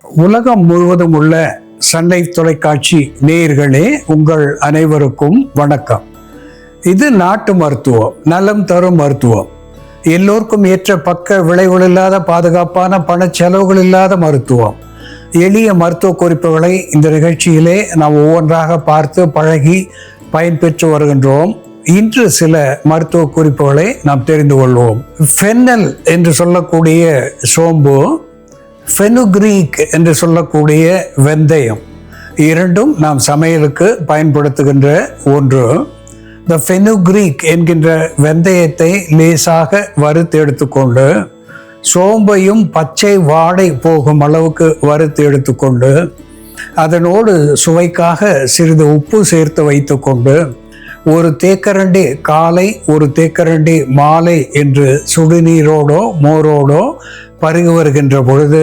உலகம் முழுவதும் உள்ள சன்லை தொலைக்காட்சி நேயர்களே, உங்கள் அனைவருக்கும் வணக்கம். இது நாட்டு மருத்துவம், நலம் தரும் மருத்துவம். எல்லோருக்கும் ஏற்ற பக்க விளைவுகள் இல்லாத, பாதுகாப்பான, பண செலவுகள் இல்லாத மருத்துவம். எளிய மருத்துவ குறிப்புகளை இந்த நிகழ்ச்சியிலே நாம் ஒவ்வொன்றாக பார்த்து பழகி பயன்பெற்று வருகின்றோம். இன்று சில மருத்துவ குறிப்புகளை நாம் தெரிந்து கொள்வோம். ஃபென்னல் என்று சொல்லக்கூடிய சோம்பு, ஃபெனுக்ரீக் என்று சொல்லக்கூடிய வெந்தயம், இரண்டும் நாம் சமையலுக்கு பயன்படுத்துகின்ற ஒன்று. இந்த ஃபெனுக்ரீக் என்கின்ற வெந்தயத்தை லேசாக வறுத்து எடுத்துக்கொண்டு, சோம்பையும் பச்சை வாடை போகும் அளவுக்கு வறுத்து எடுத்துக்கொண்டு, அதனோடு சுவைக்காக சிறிது உப்பு சேர்த்து வைத்துக்கொண்டு, ஒரு தேக்கரண்டி காலை, ஒரு தேக்கரண்டி மாலை என்று சுடுநீரோடோ மோரோடோ பருகி வருகின்ற பொழுது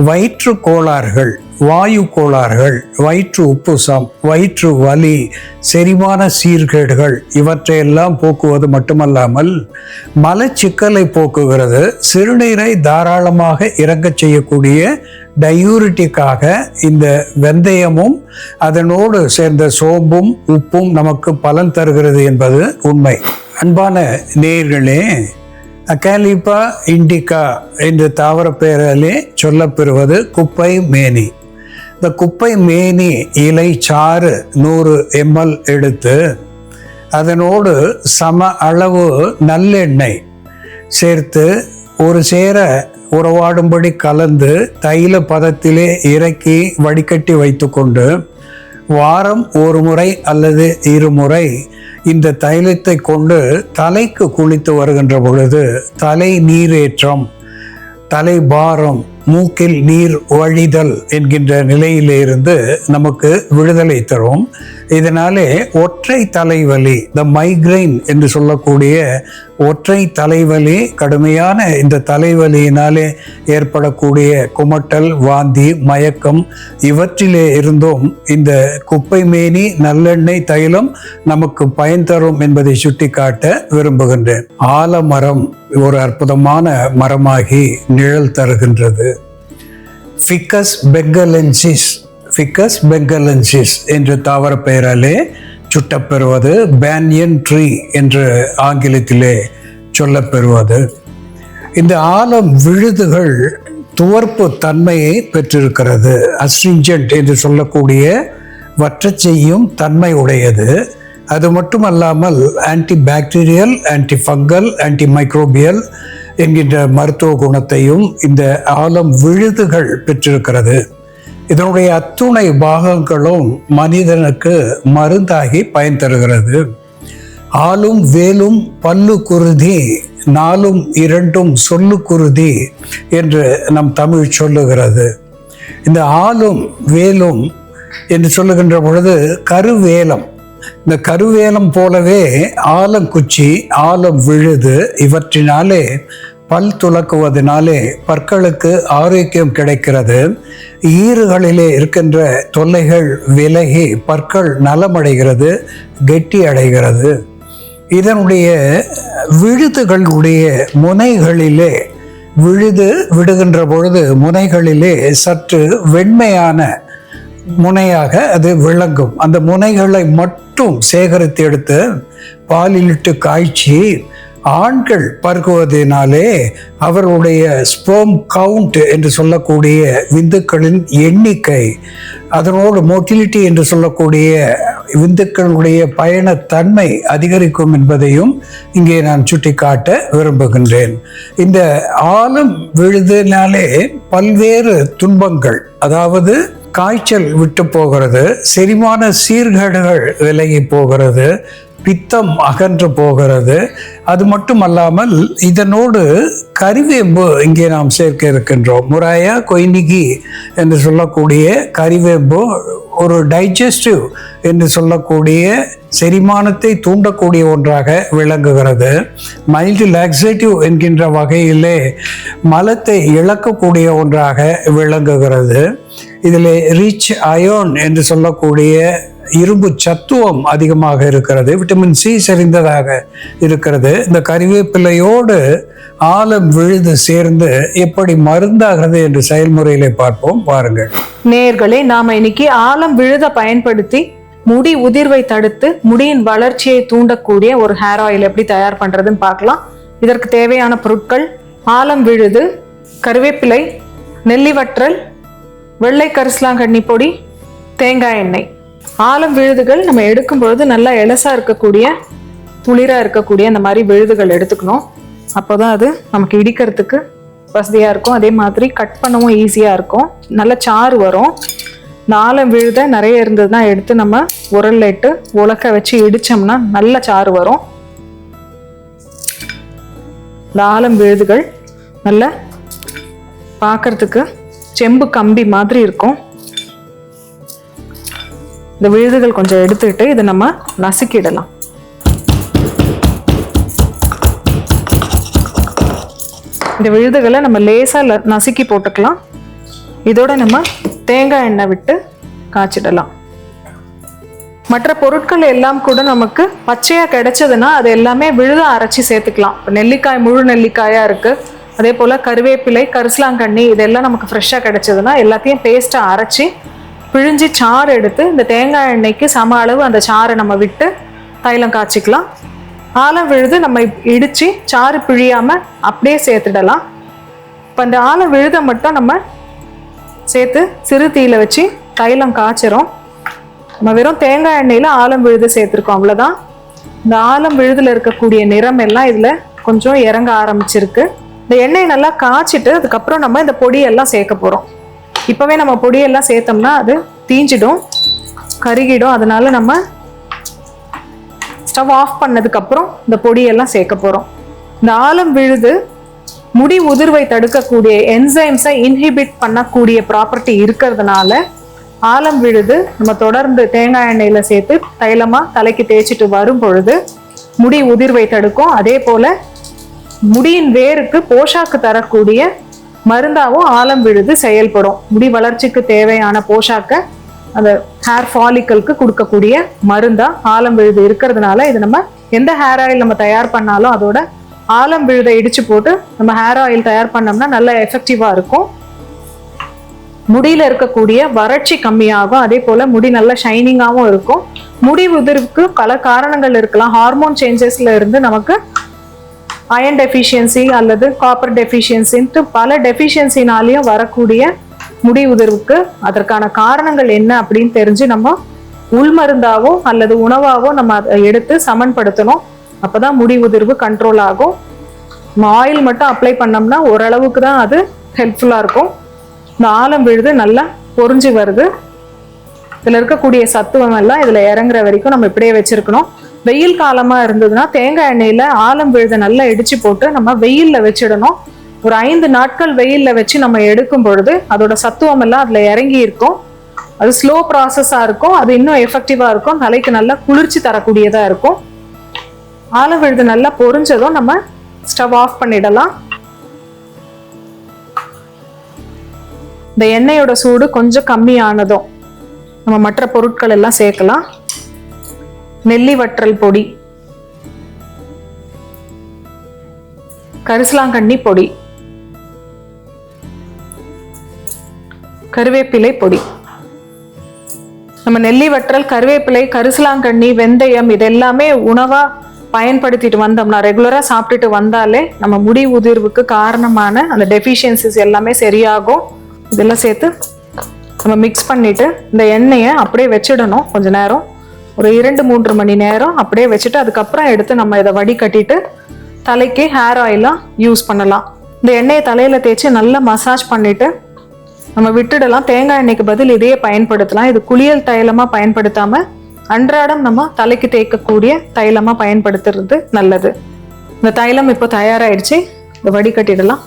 வயிற்று கோளாறுகள், வாயு கோளாறுகள், வயிற்று உப்புசம், வயிற்று வலி, செரிமான சீர்கேடுகள் இவற்றையெல்லாம் போக்குவது மட்டுமல்லாமல் மலச்சிக்கலை போக்குகிறது. சிறுநீரை தாராளமாக இறங்கச் செய்யக்கூடிய டயூரிட்டிக்காக இந்த வெந்தயமும் அதனோடு சேர்ந்த சோம்பும் உப்பும் நமக்கு பலன் தருகிறது என்பது உண்மை. அன்பான நேயர்களே, அகாலிபா இண்டிகா என்ற தாவர பெயராலே சொல்லப்பெறுவது குப்பை மேனி. இந்த குப்பை மேனி இலை சாறு 100 ml எடுத்து, அதனோடு சம அளவு நல்லெண்ணெய் சேர்த்து ஒரு சேர உறவாடும்படி கலந்து தைல பதத்திலே இறக்கி வடிகட்டி வைத்துக்கொண்டு, வாரம் ஒரு முறை அல்லது 2 முறை இந்த தைலத்தை கொண்டு தலைக்கு குளித்து வருகின்ற பொழுது தலை நீரேற்றம், தலை பாரம், மூக்கில் நீர் வழிதல் என்கின்ற நிலையிலிருந்து நமக்கு விடுதலை தரும். இதனாலே ஒற்றை தலைவலி, த மைக்ரைன் என்று சொல்லக்கூடிய ஒற்றை தலைவலி, கடுமையான இந்த தலைவலியினாலே ஏற்படக்கூடிய குமட்டல், வாந்தி, மயக்கம் இவற்றிலே இருந்தும் இந்த குப்பை மேனி நல்லெண்ணெய் தைலம் நமக்கு பயன் தரும் என்பதை சுட்டிக்காட்ட விரும்புகின்றேன். ஆலமரம் ஒரு அற்புதமான மரமாகி நிழல் தருகின்றது. ஃபிகஸ் பெங்கலென்சிஸ், ஃபிகஸ் பெங்கலென்சிஸ் என்ற தாவர பெயராலே சுட்டப்பெறுவது, பேனியன் ட்ரீ என்று ஆங்கிலத்திலே சொல்லப்பெறுவது. இந்த ஆலம் விழுதுகள் துவர்ப்பு தன்மையை பெற்றிருக்கிறது. அஸ்ட்ரிஞ்சன்ட் என்று சொல்லக்கூடிய வற்றச் செய்யும் தன்மை உடையது. அது மட்டுமல்லாமல் anti bacterial, anti fungal, anti microbial என்கின்ற மருத்துவ குணத்தையும் இந்த ஆலம் விழுதுகள் பெற்றிருக்கிறது. இதனுடைய அத்துணை பாகங்களும் மனிதனுக்கு மருந்தாகி பயன் தருகிறது. ஆலும் வேலும் பல்லு குருதி, நாலும் இரண்டும் சொல்லு குருதி என்று நம் தமிழ் சொல்லுகிறது. இந்த ஆலும் வேலும் என்று சொல்லுகின்ற பொழுது கருவேலம், இந்த கருவேலம் போலவே ஆலங்குச்சி, ஆலம் விழுது இவற்றினாலே பல் துலக்குவதனாலே பற்களுக்கு ஆரோக்கியம் கிடைக்கிறது. ஈறுகளிலே இருக்கின்ற தொல்லைகள் விலகி பற்கள் நலமடைகிறது, கெட்டி அடைகிறது. இதனுடைய விழுதுகளுடைய முனைகளிலே, விழுது விடுகின்ற பொழுது முனைகளிலே சற்று வெண்மையான முனையாக அது விளங்கும். அந்த முனைகளை மட்டும் சேகரித்து எடுத்து பாலிலிட்டு காய்ச்சி ஆண்கள் பருகுவதனாலே அவர்களுடைய ஸ்பெர்ம் கவுண்ட் என்று சொல்லக்கூடிய விந்துக்களின் எண்ணிக்கை, அதனோடு மோட்டிலிட்டி என்று சொல்லக்கூடிய விந்துக்களுடைய பயணத்தன்மை அதிகரிக்கும் என்பதையும் இங்கே நான் சுட்டிக்காட்ட விரும்புகின்றேன். இந்த ஆலம் விழுதினாலே பல்வேறு துன்பங்கள், அதாவது காய்ச்சல் விட்டு போகிறது, செரிமான சீர்கேடுகள் விலகி போகிறது, பித்தம் அகன்று போகிறது. அது மட்டுமல்லாமல் இதனோடு கறிவேம்பு இங்கே நாம் சேர்க்க இருக்கின்றோம். முராயா கொய்னிகி என்று சொல்லக்கூடிய கறிவேம்பு ஒரு டைஜஸ்டிவ் என்று சொல்லக்கூடிய செரிமானத்தை தூண்டக்கூடிய ஒன்றாக விளங்குகிறது. மைல்டு லாக்ஸேட்டிவ் என்கின்ற வகையிலே மலத்தை இழக்கக்கூடிய ஒன்றாக விளங்குகிறது. இதில் ரிச் அயோன் என்று சொல்லக்கூடிய இரும்பு சத்துவம் அதிகமாக இருக்கிறது, விட்டமின் சி செறிந்ததாக இருக்கிறது. இந்த கறிவேப்பிலையோடு ஆலம் விழுது சேர்ந்து எப்படி மருந்தாகிறது என்று செயல்முறையிலே பார்ப்போம், பாருங்கள். நேயர்களே, நாம இன்னைக்கு ஆலம் விழுத பயன்படுத்தி முடி உதிர்வை தடுத்து முடியின் வளர்ச்சியை தூண்டக்கூடிய ஒரு ஹேர் ஆயில் எப்படி தயார் பண்றதுன்னு பார்க்கலாம். இதற்கு தேவையான பொருட்கள்: ஆலம் விழுது, கருவேப்பிலை, நெல்லிவற்றல், வெள்ளை கரிசலாங்கண்ணி பொடி, தேங்காய் எண்ணெய். ஆலம் விழுதுகள் நம்ம எடுக்கும் பொழுது நல்லா எலசா இருக்கக்கூடிய, துளிரா இருக்கக்கூடிய அந்த மாதிரி விழுதுகள் எடுத்துக்கணும். அப்போதான் அது நமக்கு இடிக்கிறதுக்கு வசதியா இருக்கும். அதே மாதிரி கட் பண்ணவும் ஈஸியா இருக்கும். நல்ல சாறு வரும். இந்த ஆலம் விழுத நிறைய இருந்ததுன்னா எடுத்து நம்ம உரல்ல இட்டு உலக்க வச்சு இடிச்சோம்னா நல்ல சாறு வரும். இந்த ஆலம் விழுதுகள் நல்ல பார்க்கறதுக்கு செம்பு கம்பி மாதிரி இருக்கும். இந்த விழுதுகள் கொஞ்சம் எடுத்துக்கிட்டு இதை நம்ம நசுக்கிடலாம். இந்த விழுதுகளை நம்ம லேசா நசுக்கி போட்டுக்கலாம். இதோட நம்ம தேங்காய் எண்ணெய் விட்டு காய்ச்சிடலாம். மற்ற பொருட்கள் எல்லாம் கூட நமக்கு பச்சையா கிடைச்சதுன்னா அது எல்லாமே விழுத அரைச்சி சேர்த்துக்கலாம். நெல்லிக்காய் முழு நெல்லிக்காயா இருக்கு, அதே போல கருவேப்பிலை, கரிசலாங்கண்ணி இதெல்லாம் நமக்கு ஃப்ரெஷ்ஷாக கிடைச்சதுன்னா எல்லாத்தையும் பேஸ்ட்டா அரைச்சி பிழிஞ்சி சாறு எடுத்து இந்த தேங்காய் எண்ணெய்க்கு சம அளவு அந்த சாறை நம்ம விட்டு தைலம் காய்ச்சிக்கலாம். ஆலம் விழுது நம்ம இடிச்சு சாறு பிழியாம அப்படியே சேர்த்துடலாம். இப்போ இந்த ஆலம் விழுதை மட்டும் நம்ம சேர்த்து சிறு தீயில வச்சு தைலம் காய்ச்சிரும். நம்ம வெறும் தேங்காய் எண்ணெயில ஆலம் விழுது சேர்த்துருக்கோம், அவ்வளோதான். இந்த ஆலம் விழுதுல இருக்கக்கூடிய நிறம் எல்லாம் இதுல கொஞ்சம் இறங்க ஆரம்பிச்சிருக்கு. இந்த எண்ணெயை நல்லா காய்ச்சிட்டு அதுக்கப்புறம் நம்ம இந்த பொடியெல்லாம் சேர்க்க போறோம். இப்பவே நம்ம பொடியெல்லாம் சேர்த்தோம்னா அது தீஞ்சிடும், கருகிடும். அதனால நம்ம ஸ்டவ் ஆஃப் பண்ணதுக்கு அப்புறம் இந்த பொடியெல்லாம் சேர்க்க போறோம். இந்த ஆலம் விழுது முடி உதிர்வை தடுக்கக்கூடிய என்சைம்ஸை இன்ஹிபிட் பண்ணக்கூடிய ப்ராப்பர்ட்டி இருக்கிறதுனால ஆலம் விழுது நம்ம தொடர்ந்து தேங்காய் எண்ணெயில சேர்த்து தைலமா தலைக்கு தேய்ச்சிட்டு வரும் பொழுது முடி உதிர்வை தடுக்கும். அதே போல முடியின் வேருக்கு போஷாக்கு தரக்கூடிய மருந்தாவும் ஆலம் விழுது செயல்படும். முடி வளர்ச்சிக்கு தேவையான போஷாக்க அந்த ஹேர் ஃபாலிக்கலுக்கு கொடுக்கக்கூடிய மருந்தா ஆலம் விழுது இருக்கிறதுனால இது நம்ம எந்த ஹேர் ஆயில் நம்ம தயார் பண்ணாலும் அதோட ஆலம் விழுதை இடிச்சு போட்டு நம்ம ஹேர் ஆயில் தயார் பண்ணோம்னா நல்ல எஃபெக்டிவா இருக்கும். முடியில இருக்கக்கூடிய வறட்சி கம்மியாகும். அதே போல முடி நல்ல ஷைனிங்காகவும் இருக்கும். முடி உதிர்வுக்கு பல காரணங்கள் இருக்கலாம். ஹார்மோன் சேஞ்சஸ்ல இருந்து நமக்கு அயன் டெஃபிஷியன்சி அல்லது காப்பர் டெஃபிஷியன்சின்ட்டு பல டெஃபிஷியன்சினாலையும் வரக்கூடிய முடி உதிர்வுக்கு அதற்கான காரணங்கள் என்ன அப்படின்னு தெரிஞ்சு நம்ம உள்மருந்தாவோ அல்லது உணவாவோ நம்ம அதை எடுத்து சமன்படுத்தணும். அப்பதான் முடி உதிர்வு கண்ட்ரோல் ஆகும். நம்ம ஆயில் மட்டும் அப்ளை பண்ணோம்னா ஓரளவுக்கு தான் அது ஹெல்ப்ஃபுல்லா இருக்கும். இந்த ஆலம் விழுது நல்லா பொரிஞ்சு வருது. இதுல இருக்கக்கூடிய சத்துவம் எல்லாம் இதுல இறங்குற வரைக்கும் நம்ம இப்படியே வச்சிருக்கணும். வெயில் காலமா இருந்ததுன்னா தேங்காய் எண்ணெயில ஆலம் விழுதை நல்லா இடிச்சு போட்டு நம்ம வெயில்ல வச்சிடணும். ஒரு 5 நாட்கள் வெயில்ல வச்சு நம்ம எடுக்கும் பொழுது அதோட சத்துவம் எல்லாம் அதுல இறங்கி இருக்கும். அது ஸ்லோ ப்ராசஸா இருக்கும். அது இன்னும் எஃபெக்டிவா இருக்கும். தலைக்கு நல்லா குளிர்ச்சி தரக்கூடியதா இருக்கும். ஆலம் விழுது நல்லா பொரிஞ்சதும் நம்ம ஸ்டவ் ஆஃப் பண்ணிடலாம். இந்த எண்ணெயோட சூடு கொஞ்சம் கம்மியானதும் நம்ம மற்ற பொருட்கள் எல்லாம் சேர்க்கலாம். நெல்லி வற்றல் பொடி, கரிசலாங்கண்ணி பொடி, கருவேப்பிலை பொடி. நம்ம நெல்லி வற்றல், கருவேப்பிலை, கரிசலாங்கண்ணி, வெந்தயம் இதெல்லாமே உணவா பயன்படுத்திட்டு வந்தோம்னா ரெகுலரா சாப்பிட்டுட்டு வந்தாலே நம்ம முடி உதிர்வுக்கு காரணமான அந்த டெஃபிஷியன்சிஸ் எல்லாமே சரியாகும். இதெல்லாம் சேர்த்து நம்ம மிக்ஸ் பண்ணிட்டு இந்த எண்ணெயை அப்படியே வச்சிடணும். கொஞ்ச நேரம், ஒரு 2-3 மணி நேரம் அப்படியே வச்சுட்டு அதுக்கப்புறம் எடுத்து நம்ம இதை வடிகட்டிட்டு தலைக்கு ஹேர் ஆயிலா யூஸ் பண்ணலாம். இந்த எண்ணெயை தலையில தேய்ச்சி நல்லா மசாஜ் பண்ணிட்டு நம்ம விட்டுடலாம். தேங்காய் எண்ணெய்க்கு பதில் இதையே பயன்படுத்தலாம். இது குளியல் தைலமா பயன்படுத்தாம அன்றாடம் நம்ம தலைக்கு தேய்க்கக்கூடிய தைலமா பயன்படுத்துறது நல்லது. இந்த தைலம் இப்போ தயாராயிடுச்சு. இதை வடிகட்டிடலாம்.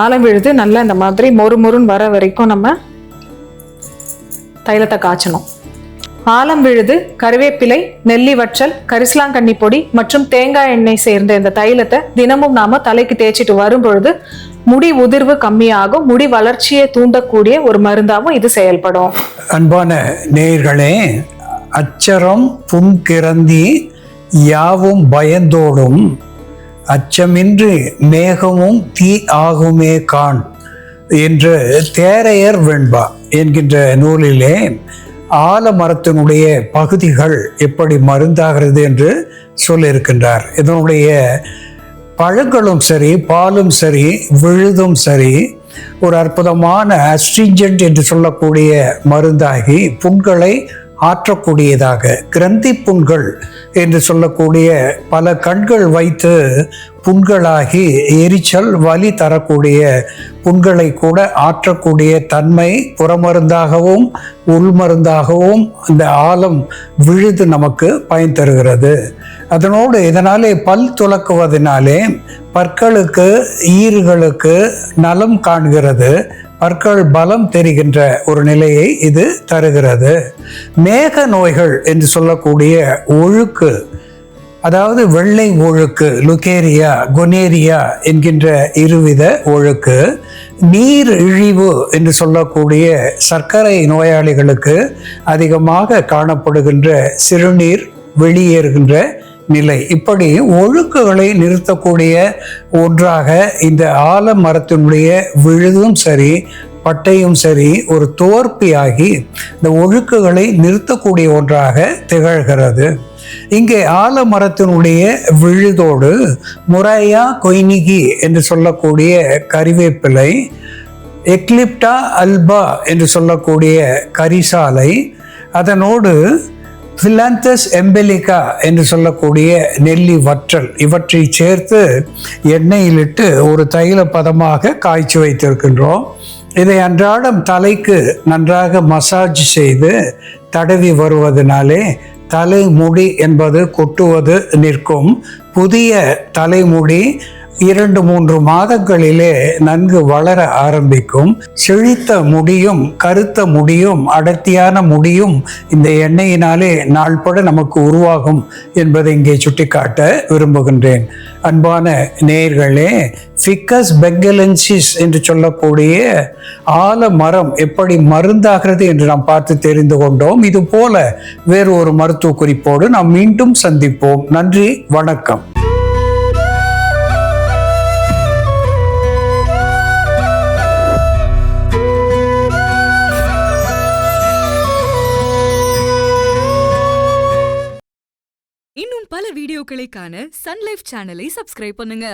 ஆலம் விழுது நல்லா இந்த மாதிரி மொறுமொறுன்னு வர வரைக்கும் நம்ம தைலத்தை காய்ச்சணும். ஆலம் விழுது, கருவேப்பிலை, நெல்லி வற்றல், கரிசலாங்கண்ணி பொடி மற்றும் தேங்காய் எண்ணெய் சேர்ந்த இந்த தைலத்தை தினமும் நாம தலைக்கு தேய்ச்சிட்டு வரும் பொழுது முடி உதிர்வு கம்மியாகும். முடி வளர்ச்சியை தூண்டக்கூடிய ஒரு மருந்தாகவும் இது செயல்படும். அன்பான நேயர்களே, அச்சரம் புன்கிறந்தி யாவும் பயந்தோடும் அச்சமின்றி மேகமும் தீ ஆகுமே காண் என்று தேரையர் வெண்பா என்கின்ற நூலிலே ஆலமரத்தினுடைய பகுதிகள் எப்படி மருந்தாகிறது என்று சொல்லியிருக்கின்றார். இதனுடைய பழங்களும் சரி, பாலும் சரி, விழுதும் சரி ஒரு அற்புதமான அஸ்ட்ரிஞ்சன்ட் என்று சொல்லக்கூடிய மருந்தாகி புண்களை ஆற்றக்கூடியதாக, கிரந்தி புண்கள் என்று சொல்லக்கூடிய பல கண்கள் வைத்து புண்களாகி எரிச்சல் வலி தரக்கூடிய புண்களை கூட ஆற்றக்கூடிய தன்மை புறமருந்தாகவும் உள்மருந்தாகவும் அந்த ஆலம் விழுது நமக்கு பயன் தருகிறது. அதனோடு இதனாலே பல் துலக்குவதனாலே பற்களுக்கு ஈறுகளுக்கு நலம் காண்கிறது, பற்கள் பலம் தெரிகின்ற ஒரு நிலையை இது தருகிறது. மேக நோய்கள் என்று சொல்லக்கூடிய ஒழுக்கு, அதாவது வெள்ளை ஒழுக்கு, லுகேரியா, கொனேரியா என்கின்ற இருவித ஒழுக்கு, நீர் இழிவு என்று சொல்லக்கூடிய சர்க்கரை நோயாளிகளுக்கு அதிகமாக காணப்படுகின்ற சிறுநீர் வெளியேறுகின்ற நிலை, இப்படி ஒழுக்குகளை நிறுத்தக்கூடிய ஒன்றாக இந்த ஆலமரத்தினுடைய விழுதும் சரி பட்டையும் சரி ஒரு தோற்பியாகி இந்த ஒழுக்குகளை நிறுத்தக்கூடிய ஒன்றாக திகழ்கிறது. இங்கே ஆலமரத்தினுடைய விழுதோடு முறையா கொய்னிகி என்று சொல்லக்கூடிய கறிவேப்பிலை, எக்லிப்டா அல்பா என்று சொல்லக்கூடிய கரிசாலை, அதனோடு பிலாந்தஸ் எம்பெலிகா என்று சொல்லக்கூடிய நெல்லி வற்றல், இவற்றை சேர்த்து எண்ணெயிலிட்டு ஒரு தைல பதமாக காய்ச்சி வைத்திருக்கின்றோம். இதை அன்றாடம் தலைக்கு நன்றாக மசாஜ் செய்து தடவி வருவதனாலே தலைமுடி என்பது கொட்டுவது நிற்கும். புதிய தலைமுடி 2-3 மாதங்களிலே நன்கு வளர ஆரம்பிக்கும். செழித்த முடியும் கருத்த முடியும் அடர்த்தியான முடியும் இந்த எண்ணெயினாலே நாள்பட நமக்கு உருவாகும் என்பதை இங்கே சுட்டிக்காட்ட விரும்புகின்றேன். அன்பான நேயர்களே, ஃபிக்கஸ் பெங்கலென்சிஸ் என்று சொல்லக்கூடிய ஆலமரம் எப்படி மருந்தாகிறது என்று நாம் பார்த்து தெரிந்து கொண்டோம். இது போல வேறு ஒரு மருத்துவ குறிப்போடு நாம் மீண்டும் சந்திப்போம். நன்றி, வணக்கம். இன்னும் பல வீடியோக்களை காண சன் லைஃப் சேனலை சப்ஸ்கிரைப் பண்ணுங்க.